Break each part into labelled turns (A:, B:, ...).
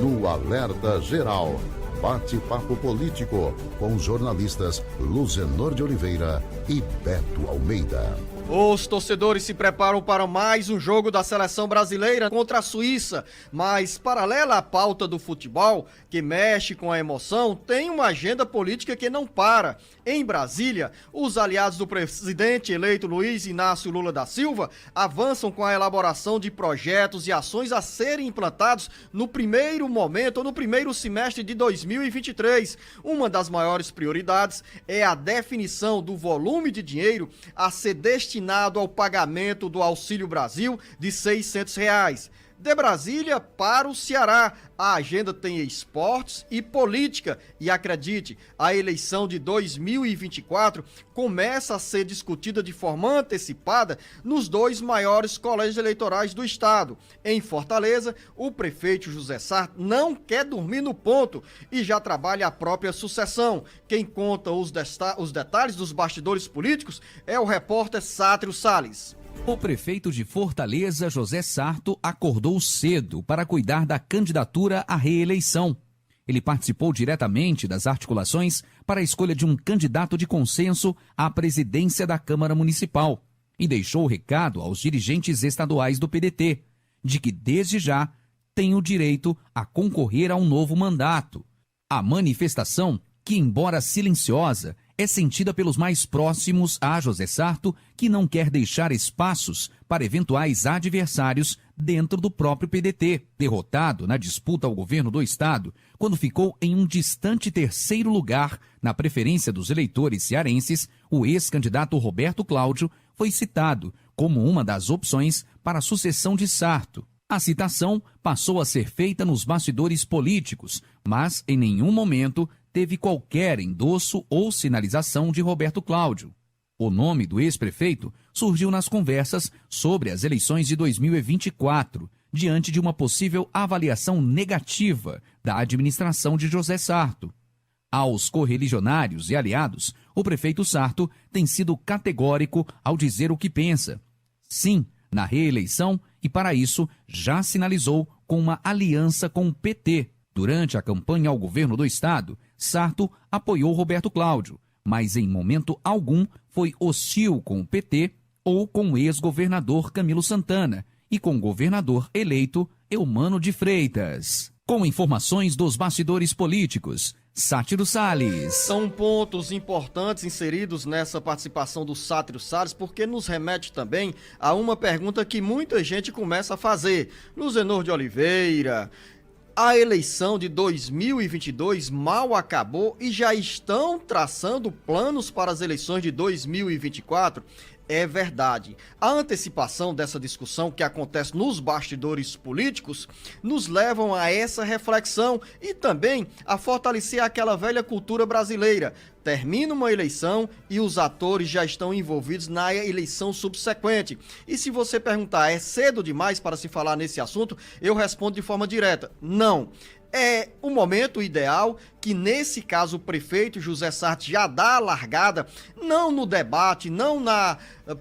A: no Alerta Geral. Bate-papo político com os jornalistas Luzenor de Oliveira e Beto Almeida.
B: Os torcedores se preparam para mais um jogo da seleção brasileira contra a Suíça, mas paralela à pauta do futebol, que mexe com a emoção, tem uma agenda política que não para. Em Brasília, os aliados do presidente eleito Luiz Inácio Lula da Silva avançam com a elaboração de projetos e ações a serem implantados no primeiro momento ou no primeiro semestre de 2023. Uma das maiores prioridades é a definição do volume de dinheiro a ser destinado ao pagamento do Auxílio Brasil de R$ 600. De Brasília para o Ceará, a agenda tem esportes e política e acredite, a eleição de 2024 começa a ser discutida de forma antecipada nos dois maiores colégios eleitorais do estado. Em Fortaleza, o prefeito José Sarto não quer dormir no ponto e já trabalha a própria sucessão. Quem conta os detalhes dos bastidores políticos é o repórter Sátrio Salles.
C: O prefeito de Fortaleza, José Sarto, acordou cedo para cuidar da candidatura à reeleição. Ele participou diretamente das articulações para a escolha de um candidato de consenso à presidência da Câmara Municipal e deixou o recado aos dirigentes estaduais do PDT, de que desde já tem o direito a concorrer a um novo mandato. A manifestação, que embora silenciosa, é sentida pelos mais próximos a José Sarto, que não quer deixar espaços para eventuais adversários dentro do próprio PDT. Derrotado na disputa ao governo do estado, quando ficou em um distante terceiro lugar na preferência dos eleitores cearenses, o ex-candidato Roberto Cláudio foi citado como uma das opções para a sucessão de Sarto. A citação passou a ser feita nos bastidores políticos, mas em nenhum momento teve qualquer endosso ou sinalização de Roberto Cláudio. O nome do ex-prefeito surgiu nas conversas sobre as eleições de 2024, diante de uma possível avaliação negativa da administração de José Sarto. Aos correligionários e aliados, o prefeito Sarto tem sido categórico ao dizer o que pensa. Sim, na reeleição, e para isso já sinalizou com uma aliança com o PT. Durante a campanha ao governo do estado, Sarto apoiou Roberto Cláudio, mas em momento algum foi hostil com o PT ou com o ex-governador Camilo Santana e com o governador eleito Eumano de Freitas. Com informações dos bastidores políticos, Sátiro Salles.
B: São pontos importantes inseridos nessa participação do Sátiro Salles, porque nos remete também a uma pergunta que muita gente começa a fazer. Luzenor de Oliveira, a eleição de 2022 mal acabou e já estão traçando planos para as eleições de 2024? É verdade. A antecipação dessa discussão que acontece nos bastidores políticos nos levam a essa reflexão e também a fortalecer aquela velha cultura brasileira. Termina uma eleição e os atores já estão envolvidos na eleição subsequente. E se você perguntar, é cedo demais para se falar nesse assunto? Eu respondo de forma direta, não. É o momento ideal que, nesse caso, o prefeito José Sarto já dá a largada, não no debate, não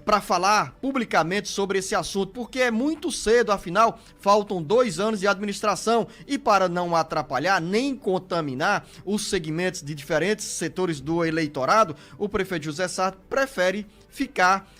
B: para falar publicamente sobre esse assunto, porque é muito cedo, afinal, faltam 2 anos de administração e para não atrapalhar nem contaminar os segmentos de diferentes setores do eleitorado, o prefeito José Sarto prefere ficar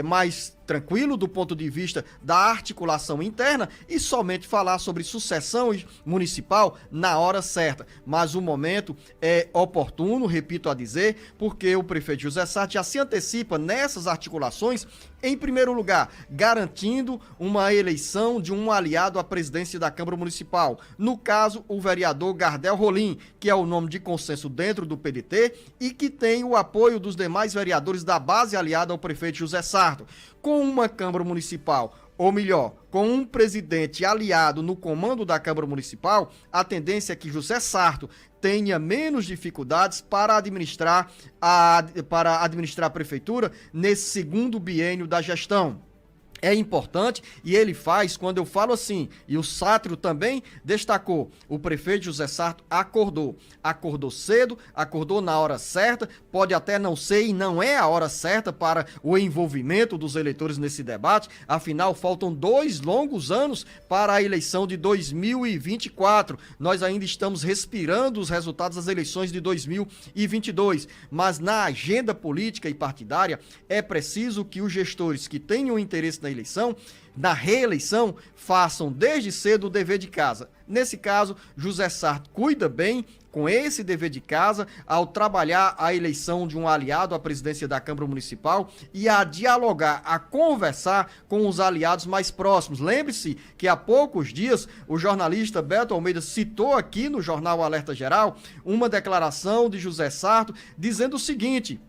B: mais tranquilo do ponto de vista da articulação interna e somente falar sobre sucessão municipal na hora certa. Mas o momento é oportuno, repito a dizer, porque o prefeito José Sarto já se antecipa nessas articulações, em primeiro lugar, garantindo uma eleição de um aliado à presidência da Câmara Municipal. No caso, o vereador Gardel Rolim, que é o nome de consenso dentro do PDT e que tem o apoio dos demais vereadores da base aliada ao prefeito José Sarto. Com uma Câmara Municipal, ou melhor, com um presidente aliado no comando da Câmara Municipal, a tendência é que José Sarto tenha menos dificuldades para administrar a prefeitura nesse segundo biênio da gestão. é importante, e ele faz, quando eu falo assim, e o Sátrio também destacou, o prefeito José Sarto acordou cedo, acordou na hora certa, pode até não ser e não é a hora certa para o envolvimento dos eleitores nesse debate, afinal faltam 2 longos anos para a eleição de 2024, nós ainda estamos respirando os resultados das eleições de 2022, mas na agenda política e partidária é preciso que os gestores que tenham interesse na reeleição, façam desde cedo o dever de casa. Nesse caso, José Sarto cuida bem com esse dever de casa ao trabalhar a eleição de um aliado à presidência da Câmara Municipal e a dialogar, a conversar com os aliados mais próximos. Lembre-se que há poucos dias o jornalista Beto Almeida citou aqui no jornal Alerta Geral uma declaração de José Sarto dizendo o seguinte: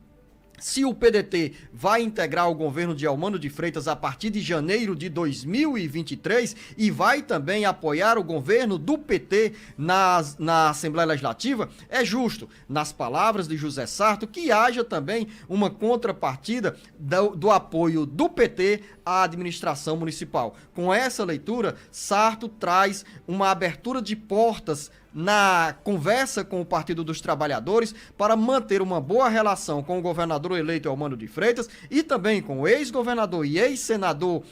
B: se o PDT vai integrar o governo de Eumano de Freitas a partir de janeiro de 2023 e vai também apoiar o governo do PT na Assembleia Legislativa, é justo, nas palavras de José Sarto, que haja também uma contrapartida do apoio do PT à administração municipal. Com essa leitura, Sarto traz uma abertura de portas na conversa com o Partido dos Trabalhadores para manter uma boa relação com o governador eleito Eumano de Freitas e também com o ex-governador e ex-senador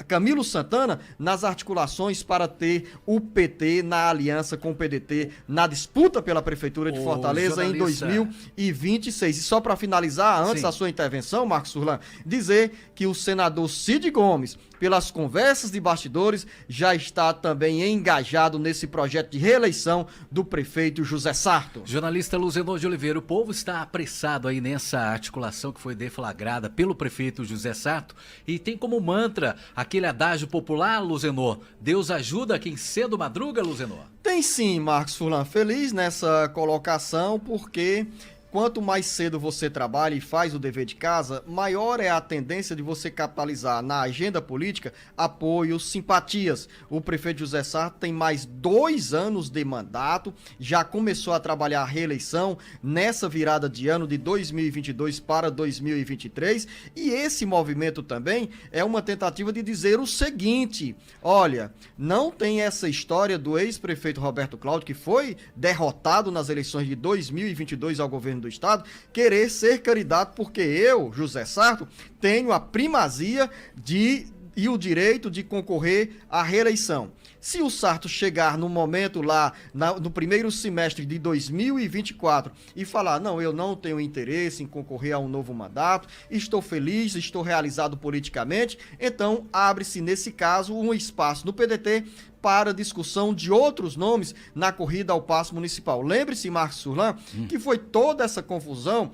B: Camilo Santana nas articulações para ter o PT na aliança com o PDT na disputa pela Prefeitura de Fortaleza em 2026. E só para finalizar, antes da sua intervenção, Marcos Furlan, dizer que o senador Cid Gomes, pelas conversas de bastidores, já está também engajado nesse projeto de reeleição do prefeito José Sarto.
D: Jornalista Luzenor de Oliveira, o povo está apressado aí nessa articulação que foi deflagrada pelo prefeito José Sarto e tem como mantra aquele adágio popular, Luzenor: Deus ajuda quem cedo madruga, Luzenor?
B: Tem sim, Marcos Furlan, feliz nessa colocação, porque quanto mais cedo você trabalha e faz o dever de casa, maior é a tendência de você capitalizar na agenda política apoios, simpatias. O prefeito José Sarto tem mais 2 anos de mandato, já começou a trabalhar a reeleição nessa virada de ano de 2022 para 2023, e esse movimento também é uma tentativa de dizer o seguinte: olha, não tem essa história do ex-prefeito Roberto Cláudio, que foi derrotado nas eleições de 2022 ao governo do Estado, querer ser candidato porque eu, José Sarto, tenho a primazia e o direito de concorrer à reeleição. Se o Sarto chegar no momento lá, no primeiro semestre de 2024 e falar: não, eu não tenho interesse em concorrer a um novo mandato, estou feliz, estou realizado politicamente, então abre-se nesse caso um espaço no PDT para discussão de outros nomes na corrida ao paço municipal. Lembre-se, Marcos Furlan, que foi toda essa confusão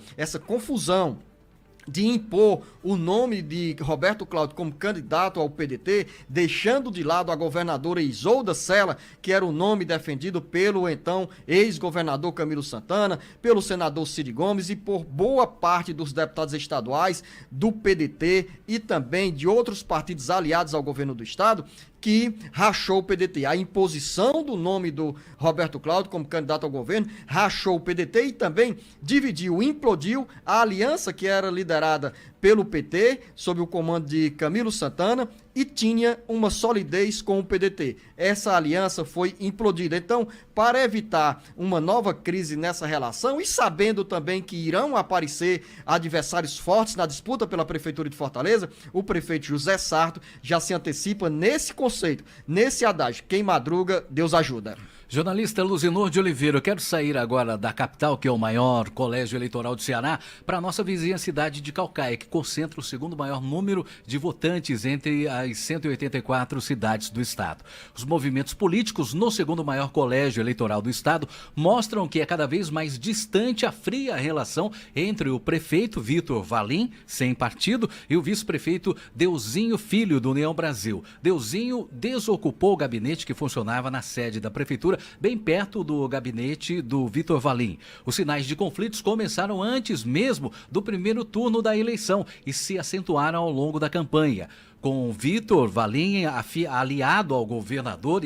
B: de impor o nome de Roberto Cláudio como candidato ao PDT, deixando de lado a governadora Isolda Sela, que era o nome defendido pelo então ex-governador Camilo Santana, pelo senador Cid Gomes e por boa parte dos deputados estaduais do PDT e também de outros partidos aliados ao governo do estado, que rachou o PDT. A imposição do nome do Roberto Cláudio como candidato ao governo rachou o PDT e também dividiu, implodiu a aliança que era liderada pelo PT, sob o comando de Camilo Santana, e tinha uma solidez com o PDT. Essa aliança foi implodida. Então, para evitar uma nova crise nessa relação e sabendo também que irão aparecer adversários fortes na disputa pela Prefeitura de Fortaleza, o prefeito José Sarto já se antecipa nesse conceito, nesse adágio: quem madruga, Deus ajuda.
D: Jornalista Luzenor de Oliveira, eu quero sair agora da capital, que é o maior colégio eleitoral do Ceará, para a nossa vizinha cidade de Caucaia, que concentra o segundo maior número de votantes entre as 184 cidades do estado. Os movimentos políticos no segundo maior colégio eleitoral do estado mostram que é cada vez mais distante a fria relação entre o prefeito Vitor Valim, sem partido, e o vice-prefeito Deusinho Filho, do União Brasil. Deusinho desocupou o gabinete que funcionava na sede da prefeitura, bem perto do gabinete do Vitor Valim. Os sinais de conflitos começaram antes mesmo do primeiro turno da eleição e se acentuaram ao longo da campanha. com Vitor Valim, aliado ao governador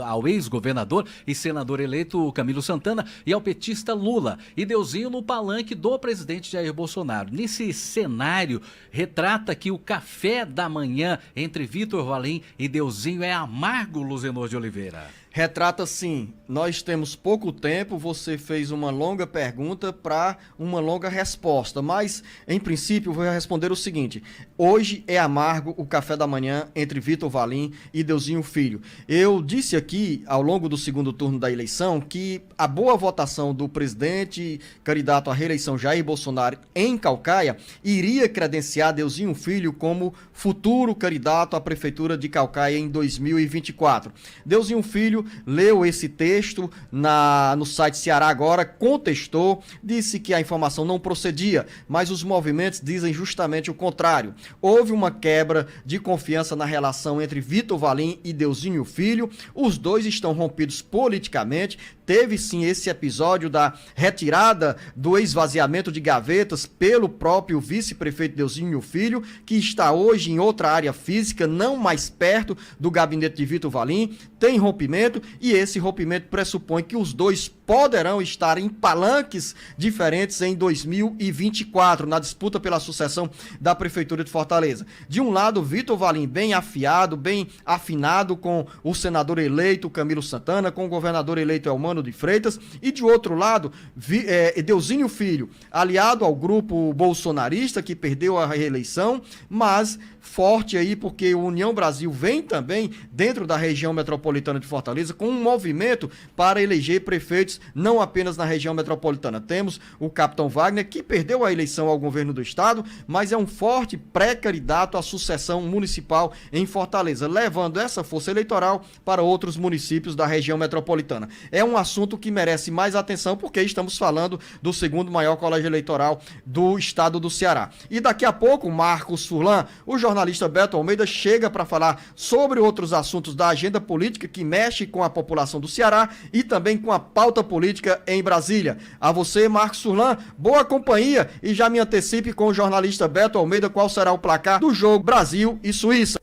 D: ao ex-governador e senador eleito Camilo Santana, e ao petista Lula. E Deusinho no palanque do presidente Jair Bolsonaro. Nesse cenário, retrata que o café da manhã entre Vitor Valim e Deusinho é amargo, Luzenor de Oliveira.
B: Retrata sim. Nós temos pouco tempo, você fez uma longa pergunta para uma longa resposta, mas em princípio eu vou responder o seguinte: hoje é amargo o café da manhã entre Vitor Valim e Deusinho Filho. Eu disse aqui ao longo do segundo turno da eleição que a boa votação do presidente candidato à reeleição Jair Bolsonaro em Caucaia iria credenciar Deusinho Filho como futuro candidato à prefeitura de Caucaia em 2024. Deusinho Filho leu esse texto no site Ceará Agora, contestou, disse que a informação não procedia, mas os movimentos dizem justamente o contrário. Houve uma quebra de confiança na relação entre Vitor Valim e Deusinho Filho, os dois estão rompidos politicamente. Teve sim esse episódio da retirada do esvaziamento de gavetas pelo próprio vice-prefeito Deusinho Filho, que está hoje em outra área física, não mais perto do gabinete de Vitor Valim. Tem rompimento e esse rompimento pressupõe que os dois poderão estar em palanques diferentes em 2024, na disputa pela sucessão da Prefeitura de Fortaleza. De um lado, Vitor Valim bem afiado, bem afinado com o senador eleito Camilo Santana, com o governador eleito Elmano de Freitas, e de outro lado, Deusinho Filho, aliado ao grupo bolsonarista que perdeu a reeleição, mas forte aí porque o União Brasil vem também dentro da região metropolitana de Fortaleza com um movimento para eleger prefeitos não apenas na região metropolitana. Temos o capitão Wagner, que perdeu a eleição ao governo do estado, mas é um forte pré-candidato à sucessão municipal em Fortaleza, levando essa força eleitoral para outros municípios da região metropolitana. É um assunto que merece mais atenção porque estamos falando do segundo maior colégio eleitoral do estado do Ceará. E daqui a pouco, Marcos Furlan, o jornalista Beto Almeida, chega para falar sobre outros assuntos da agenda política que mexe com a população do Ceará e também com a pauta política em Brasília. A você, Marcos Furlan, boa companhia, e já me antecipe com o jornalista Beto Almeida qual será o placar do jogo Brasil e Suíça.